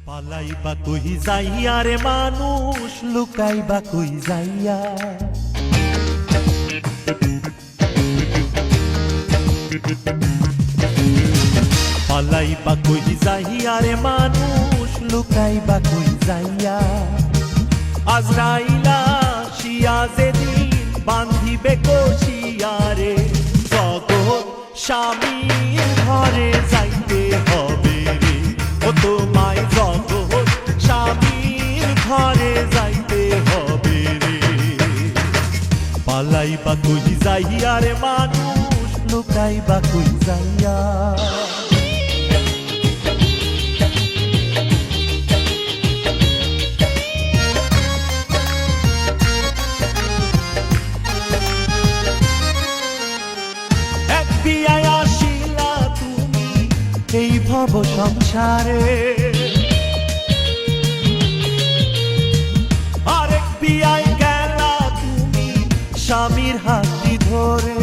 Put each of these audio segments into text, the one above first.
পালাইবা কই যাইয়া রে মানুষ, লুকাইবা কই যাইয়া। পালাইবা কই যাইয়া রে মানুষ, লুকাইবা কই যাইয়া। আজরাইলা শিয়া যেদিন বান্ধিবে কষিয়া রে, জগৎ স্বামীর ঘরে যাইতে হবে রে। ও তোমায় জগৎ স্বামীর ঘরে যাইতে হবে রে। পালাইবা কই যাইয়া রে মানুষ, লুকাইবা কই যাইয়া। আসিলা তুমি এই ভব সংসারে, আরেক বিয়ায় গেলা তুমি স্বামীর হাতটি ধরে।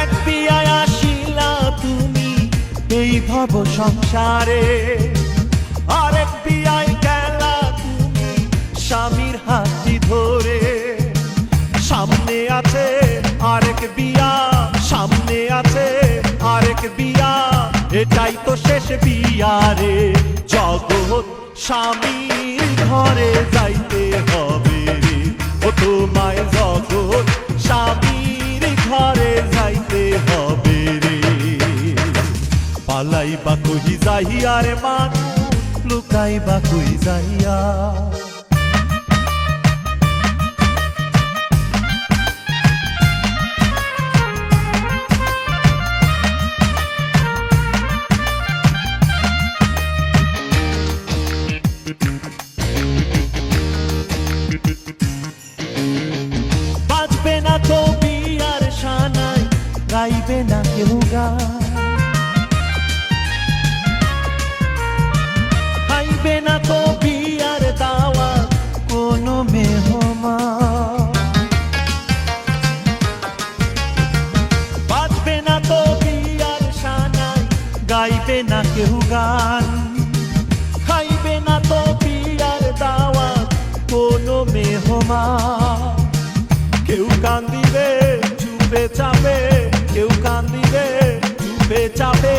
এক বিয়ায় আসিলা তুমি এই ভব সংসারে, আরেক বিয়ায় গেলা তুমি স্বামীর হাতটি ধরে। সামনে আছে আরেক বিয়া, সামনে আছে আরেক বিয়া, এটাই তো শেষ বিয়া রে। জগৎ স্বামীর ঘরে যাইতে হবে রে। ও তোমায় জগৎ স্বামীর ঘরে যাইতে হবে রে। পালাইবা কই যাইয়া রে মানুষ, লুকাইবা কই যাইয়া। বাজবে না তো বিয়ার শানাই, গাইবে না কেউ গান, খাইবে না তো বিয়ার দাওয়াত কোনো মেহমান। বাজবে না তো বিয়ার শানাই, গাইবে না কেউ গান, খাইবে না তো বিয়ার দাওয়াত কোনো মেহমান। কেউ কান্দিবে চুপে চাপে, কেউ কান্দিবে চুপে চাপে,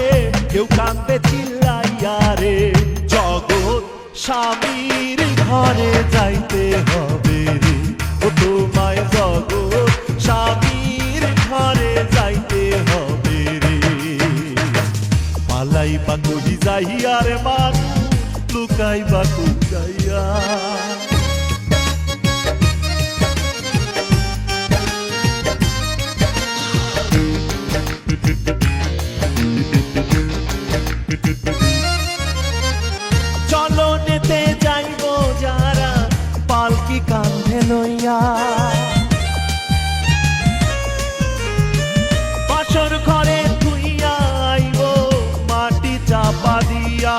কেউ কান্দে চিল্লাইয়া রে। জগৎ স্বামীর ঘরে যাইতে হবে রে। ও তোমায় জগৎ স্বামীর ঘরে যাইতে হবে রে। পালাইবা কই যাইয়া রে মানুষ, লুকাইবা কই যাইয়া। চলনেতে যাইব যারা পালকি কাঁধে লইয়া, বাসর ঘরে ধুইয়া আইব মাটি চাপা দিয়া।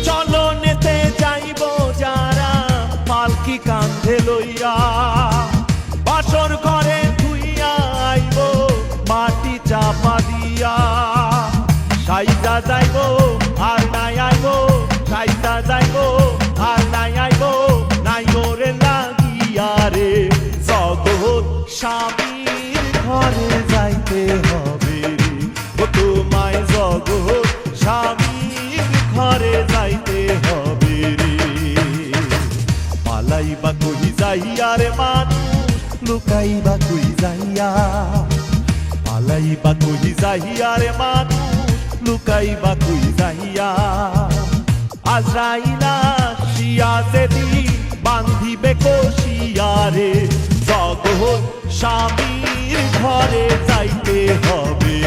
চলনেতে যাইব যারা পালকি কাঁধে লইয়া, বাসর ঘরে ধুইয়া আইব মাটি চাপা দিয়া। সাইজা যাইব আর নাই আইব, সাইজা যাইব আর নাই আইব, নাই ওরে লাগিয়া রে। জগৎ স্বামীর ঘরে যাইতে হবে রে। ও তোমায় জগৎ স্বামীর ঘরে যাইতে হবে রে। পালাইবা কই যাইয়া রে মানুষ, লুকাইবা কই যাইয়া। পালাইবা কই যাইয়া রে মানুষ, লুকাইবা কই যাইয়া। আজরাইলা শিয়া যেদিন বান্ধিবে কষিয়া রে, জগৎ স্বামীর ঘরে যাইতে হবে।